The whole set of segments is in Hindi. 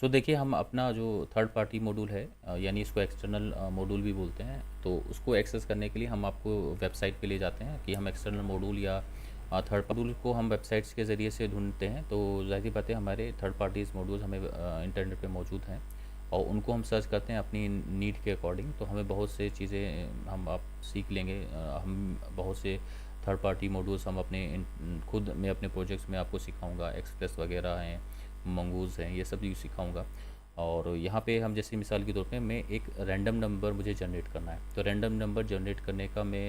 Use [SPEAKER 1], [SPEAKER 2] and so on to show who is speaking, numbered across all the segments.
[SPEAKER 1] देखिए हम अपना जो थर्ड पार्टी मॉड्यूल है, यानी इसको एक्सटर्नल मॉड्यूल भी बोलते हैं, तो उसको एक्सेस करने के लिए हम आपको वेबसाइट पे ले जाते हैं कि हम एक्सटर्नल मॉड्यूल या थर्ड मॉड्यूल को हम वेबसाइट्स के ज़रिए से ढूंढते हैं। तो ज़ाहिर बात है हमारे थर्ड पार्टीज़ मॉड्यूल्स हमें इंटरनेट पे मौजूद हैं और उनको हम सर्च करते हैं अपनी नीड के अकॉर्डिंग। तो हमें बहुत से चीज़ें हम आप सीख लेंगे। हम बहुत से थर्ड पार्टी मॉड्यूल्स हम अपने खुद मैं अपने प्रोजेक्ट्स में आपको सिखाऊंगा। एक्सप्रेस वगैरह हैं, मंगूज़ हैं, ये सब यूज़ सिखाऊंगा। और यहाँ पे हम जैसे मिसाल के तौर पे मैं एक रैंडम नंबर मुझे जनरेट करना है, तो रैंडम नंबर जनरेट करने का मैं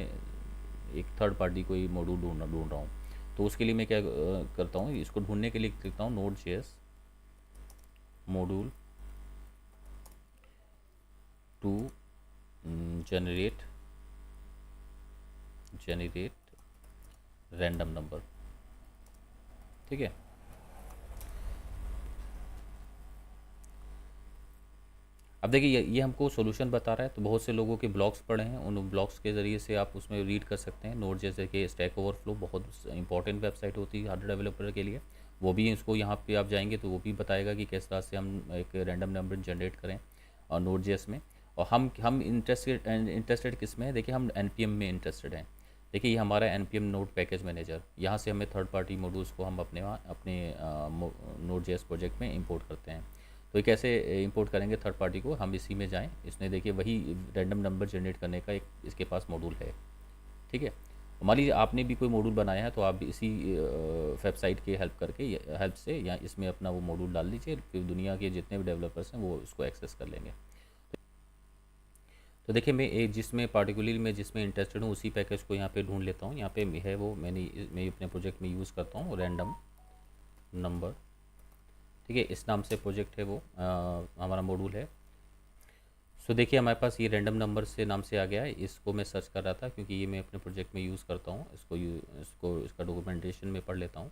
[SPEAKER 1] एक थर्ड पार्टी कोई मॉड्यूल ढूंढ रहा हूँ। तो उसके लिए मैं क्या करता हूँ, इसको ढूंढने के लिए लिखता हूँ Node.js module to generate generate random number. ठीक है। अब देखिए ये हमको सॉल्यूशन बता रहा है, तो बहुत से लोगों के ब्लॉग्स पढ़े हैं, उन ब्लॉग्स के ज़रिए से आप उसमें रीड कर सकते हैं। नोट जैसे कि स्टैक ओवरफ्लो बहुत इंपॉर्टेंट वेबसाइट होती है हार्डवेयर डेवलपर के लिए, वो भी इसको यहाँ पे आप जाएंगे तो वो भी बताएगा कि किस तरह से हम एक रैंडम नंबर जनरेट करें और नोट जेएस में। और हम इंटरेस्टेड किस में है, देखिए हम एन में इंटरेस्टेड हैं। देखिए ये हमारा एन नोट पैकेज मैनेजर, यहाँ से हमें थर्ड पार्टी मॉड्यूल्स को हम अपने नोट जेएस प्रोजेक्ट में इंपोर्ट करते हैं। तो ये कैसे इंपोर्ट करेंगे थर्ड पार्टी को, हम इसी में जाएं, इसने देखिए वही रैंडम नंबर जनरेट करने का एक इसके पास मॉड्यूल है। ठीक है। मान लीजिए आपने भी कोई मॉड्यूल बनाया है, तो आप भी इसी वेबसाइट की हेल्प से या इसमें अपना वो मॉड्यूल डाल दीजिए, फिर दुनिया के जितने भी डेवलपर्स हैं वो उसको एक्सेस कर लेंगे। तो देखिए मैं एक जिसमें पार्टिकुलरली मैं जिसमें इंटरेस्टेड हूँ उसी पैकेज को यहाँ पे ढूंढ लेता हूँ। यहाँ पे है वो मैं अपने प्रोजेक्ट में यूज़ करता हूँ रैंडम नंबर। ठीक है, इस नाम से प्रोजेक्ट है वो हमारा मॉड्यूल है। देखिए हमारे पास ये रैंडम नंबर से नाम से आ गया है। इसको मैं सर्च कर रहा था क्योंकि ये मैं अपने प्रोजेक्ट में यूज़ करता हूँ। इसको इसका डॉक्यूमेंटेशन में पढ़ लेता हूँ।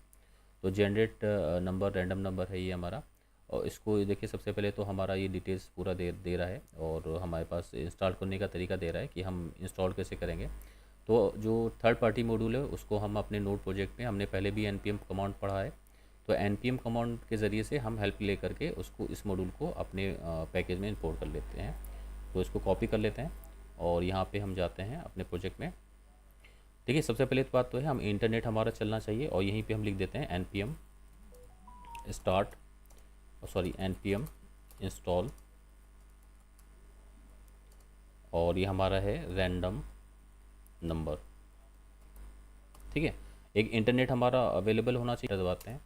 [SPEAKER 1] तो जनरेट नंबर रैंडम नंबर है ये हमारा। और इसको देखिए सबसे पहले तो हमारा ये डिटेल्स पूरा दे रहा है और हमारे पास इंस्टॉल करने का तरीका दे रहा है कि हम इंस्टॉल कैसे करेंगे। तो जो थर्ड पार्टी मॉड्यूल है उसको हम अपने नोड प्रोजेक्ट में हमने पहले भी एनपीएम कमांड पढ़ा है, तो एनपीएम कमांड के ज़रिए से हम हेल्प ले करके उसको इस मॉड्यूल को अपने पैकेज में इंपोर्ट कर लेते हैं। तो इसको कॉपी कर लेते हैं और यहाँ पे हम जाते हैं अपने प्रोजेक्ट में। देखिए सबसे पहले तो बात तो है हम इंटरनेट हमारा चलना चाहिए और यहीं पे हम लिख देते हैं npm स्टार्ट npm इंस्टॉल, और ये हमारा है रैंडम नंबर। ठीक है, एक इंटरनेट हमारा अवेलेबल होना चाहिए, दबाते हैं।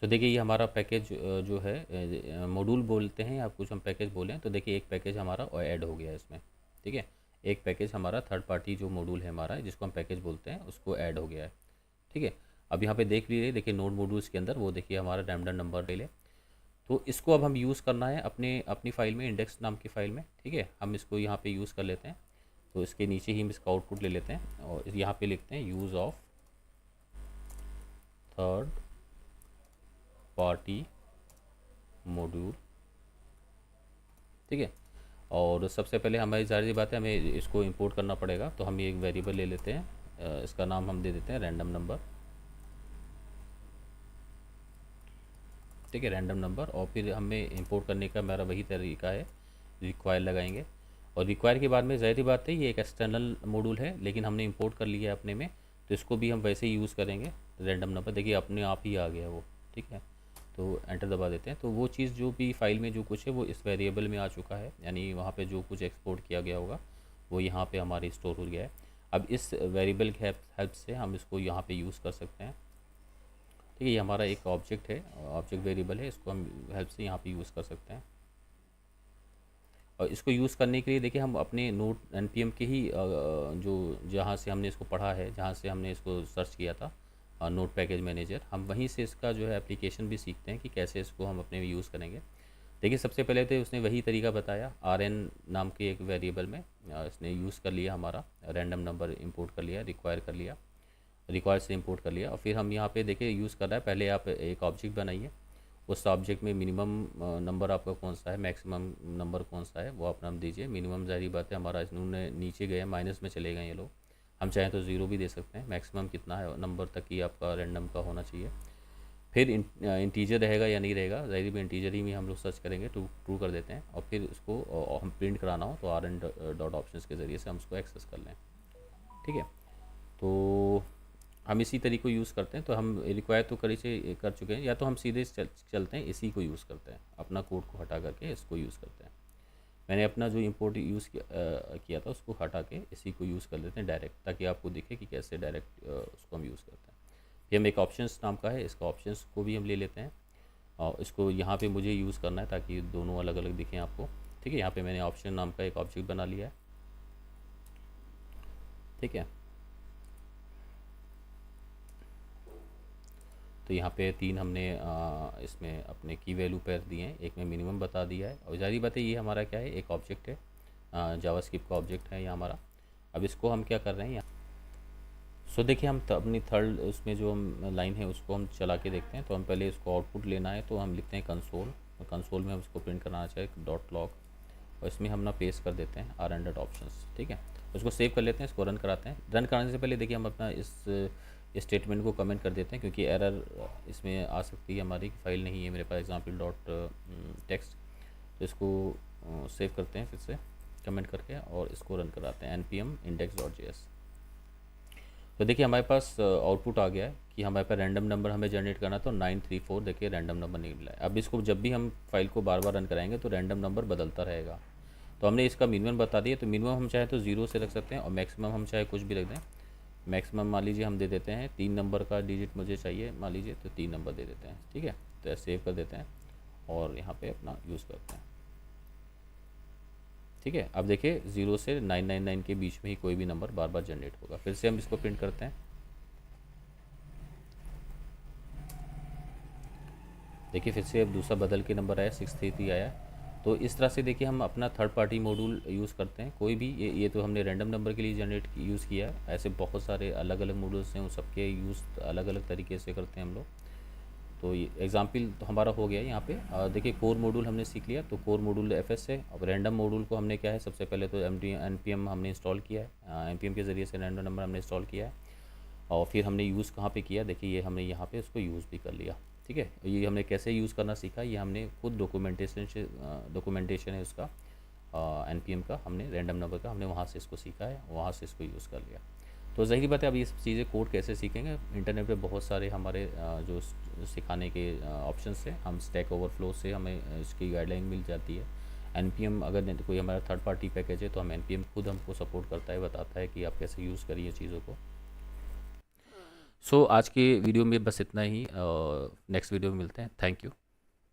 [SPEAKER 1] देखिए ये हमारा पैकेज जो है मॉड्यूल बोलते हैं या कुछ हम पैकेज बोलें, तो देखिए एक पैकेज हमारा और ऐड हो गया है इसमें। ठीक है, एक पैकेज हमारा थर्ड पार्टी जो मॉड्यूल है हमारा जिसको हम पैकेज बोलते हैं उसको ऐड हो गया है। ठीक है, अब यहाँ पे देख लीजिए, देखिए नोड मॉड्यूल्स के अंदर वो देखिए हमारा रैंडम नंबर ले ले। तो इसको अब हम यूज़ करना है अपने अपनी फ़ाइल में, इंडेक्स नाम की फ़ाइल में। ठीक है, हम इसको यहाँ पे यूज़ कर लेते हैं। तो इसके नीचे ही हम इसका आउटपुट ले लेते हैं और यहाँ पे लिखते हैं use of third party module. ठीक है, और सबसे पहले हमारी ज़ाहिर सी बात है हमें इसको इंपोर्ट करना पड़ेगा, तो हम ये एक वेरिएबल ले लेते हैं। इसका नाम हम दे देते हैं रैंडम नंबर। ठीक है, रैंडम नंबर, और फिर हमें इंपोर्ट करने का मेरा वही तरीका है, रिक्वायर लगाएंगे। और रिक्वायर के बाद में ज़ाहिर सी बात है ये एक एक्सटर्नल मॉड्यूल है लेकिन हमने इंपोर्ट कर लिया है अपने में, तो इसको भी हम वैसे ही यूज़ करेंगे। रैंडम नंबर देखिए अपने आप ही आ गया वो। ठीक है, तो एंटर दबा देते हैं, तो वो चीज़ जो भी फाइल में जो कुछ है वो इस वेरिएबल में आ चुका है, यानी वहाँ पे जो कुछ एक्सपोर्ट किया गया होगा वो यहाँ पे हमारे स्टोर हो गया है। अब इस वेरिएबल की हेल्प से हम इसको यहाँ पे यूज़ कर सकते हैं। ठीक है, ये हमारा एक ऑब्जेक्ट है, ऑब्जेक्ट वेरिएबल है, इसको हम हेल्प से यहाँ पे यूज़ कर सकते हैं। और इसको यूज़ करने के लिए देखिए हम अपने नोट एनपीएम के ही जो जहाँ से हमने इसको पढ़ा है, जहाँ से हमने इसको सर्च किया था नोट पैकेज मैनेजर, हम वहीं से इसका जो है एप्लीकेशन भी सीखते हैं कि कैसे इसको हम अपने में यूज़ करेंगे। देखिए सबसे पहले तो उसने वही तरीका बताया, rn नाम के एक वेरिएबल में इसने यूज़ कर लिया, हमारा रैंडम नंबर इंपोर्ट कर लिया, रिक्वायर से इंपोर्ट कर लिया। और फिर हम यहाँ पे देखिए यूज़ कर रहा है, पहले आप एक ऑब्जेक्ट बनाइए उस ऑब्जेक्ट में मिनिमम नंबर आपका कौन सा है, मैक्सिमम नंबर कौन सा है, वो अपना हम दीजिए। मिनिमम ज़ाहिर बात है हमारा इन्होंने नीचे गए माइनस में चले गए ये लोग, हम चाहें तो ज़ीरो भी दे सकते हैं। मैक्सिमम कितना है नंबर तक ही आपका रैंडम का होना चाहिए। फिर इंटीजर रहेगा या नहीं रहेगा, ज़ाहिर भी इंटीजर ही में हम लोग सर्च करेंगे, ट्रू कर देते हैं। और फिर उसको हम प्रिंट कराना हो तो आर एन डॉट ऑप्शन के ज़रिए से हम उसको एक्सेस कर लें। ठीक है, तो हम इसी तरीके को यूज़ करते हैं। तो हम रिक्वायर तो कर चुके हैं, या तो हम सीधे चलते हैं इसी को यूज़ करते हैं, अपना कोड को हटा करके इसको यूज़ करते हैं। मैंने अपना जो इंपोर्ट यूज़ किया था उसको हटा के इसी को यूज़ कर लेते हैं डायरेक्ट, ताकि आपको दिखे कि कैसे डायरेक्ट उसको हम यूज़ करते हैं। फिर हम एक ऑप्शंस नाम का है, इसका ऑप्शंस को भी हम ले लेते हैं और इसको यहाँ पे मुझे यूज़ करना है ताकि दोनों अलग अलग दिखें आपको। ठीक है, यहाँ पे मैंने ऑप्शन नाम का एक ऑब्जेक्ट बना लिया है। ठीक है, तो यहाँ पे 3 हमने इसमें अपने की वैल्यू पैर दिए हैं, एक में मिनिमम बता दिया है। और जारी बात है ये हमारा क्या है, एक ऑब्जेक्ट है, जावास्क्रिप्ट का ऑब्जेक्ट है ये हमारा। अब इसको हम क्या कर रहे हैं यहाँ, सो देखिए हम अपनी थर्ड उसमें जो हम लाइन है उसको हम चला के देखते हैं। तो हम पहले इसको आउटपुट लेना है, तो हम लिखते हैं कंसोल, और कंसोल में हम इसको प्रिंट कराना चाहिए डॉट लॉग, और इसमें हम ना पेस्ट कर देते हैं आर एन डॉट ऑप्शंस। ठीक है, उसको सेव कर लेते हैं, इसको रन कराते हैं। रन कराने से पहले देखिए हम अपना इस स्टेटमेंट को कमेंट कर देते हैं, क्योंकि एरर इसमें आ सकती है हमारी कि फाइल नहीं है मेरे पास एग्जाम्पल डॉट टेक्स्ट। तो इसको सेव करते हैं फिर से कमेंट करके, और इसको रन कराते हैं npm index.js। तो देखिए हमारे पास आउटपुट आ गया है कि हमारे पास रैंडम नंबर हमें जनरेट करना, तो 934 देखिए रैंडम नंबर निकला है। अब इसको जब भी हम फाइल को बार बार रन कराएंगे तो रैंडम नंबर बदलता रहेगा। तो हमने इसका मिनिमम बता दिया, तो मिनिमम हम चाहे तो 0 से रख सकते हैं, और मैक्सिमम हम चाहे कुछ भी रख दें। मैक्सिमम मान लीजिए हम दे देते हैं 3 नंबर का डिजिट मुझे चाहिए मान लीजिए, तो 3 नंबर दे देते हैं। ठीक है, तो सेव कर देते हैं और यहाँ पे अपना यूज़ करते हैं। ठीक है, अब देखिए 0 से 999 के बीच में ही कोई भी नंबर बार बार जनरेट होगा। फिर से हम इसको प्रिंट करते हैं। देखिए फिर से अब दूसरा बदल के नंबर आया 633 आया। तो इस तरह से देखिए हम अपना थर्ड पार्टी मॉड्यूल यूज़ करते हैं। कोई भी ये तो हमने रैंडम नंबर के लिए जनरेट यूज़ किया है, ऐसे बहुत सारे अलग अलग मॉड्यूल्स हैं, उन सबके यूज़ अलग अलग तरीके से करते हैं हम लोग। तो ये एग्जाम्पल तो हमारा हो गया यहाँ पे। देखिए कोर मॉड्यूल हमने सीख लिया, तो कोर मॉड्यूल एफएस है। अब रैंडम मॉड्यूल को हमने क्या है, सबसे पहले तो npm हमने इंस्टॉल किया है, npm के ज़रिए से रैंडम नंबर हमने इंस्टॉल किया है। और फिर हमने यूज़ कहाँ पे किया, देखिए ये हमने यहाँ पे उसको यूज़ भी कर लिया। ठीक है, ये हमने कैसे यूज़ करना सीखा, ये हमने खुद डॉक्यूमेंटेशन है उसका npm का, हमने रैंडम नंबर का हमने वहाँ से इसको सीखा है, वहाँ से इसको यूज़ कर लिया। तो ज़ाहिर बात है अब ये चीज़ें कोड कैसे सीखेंगे, इंटरनेट पे बहुत सारे हमारे जो सिखाने के ऑप्शंस हैं। हम स्टैक ओवरफ्लो से हमें इसकी गाइडलाइन मिल जाती है। npm अगर कोई हमारा थर्ड पार्टी पैकेज है तो हम npm खुद हमको सपोर्ट करता है, बताता है कि आप कैसे यूज़ करिए चीज़ों को। सो आज के वीडियो में बस इतना ही, नेक्स्ट वीडियो में मिलते हैं। Thank you.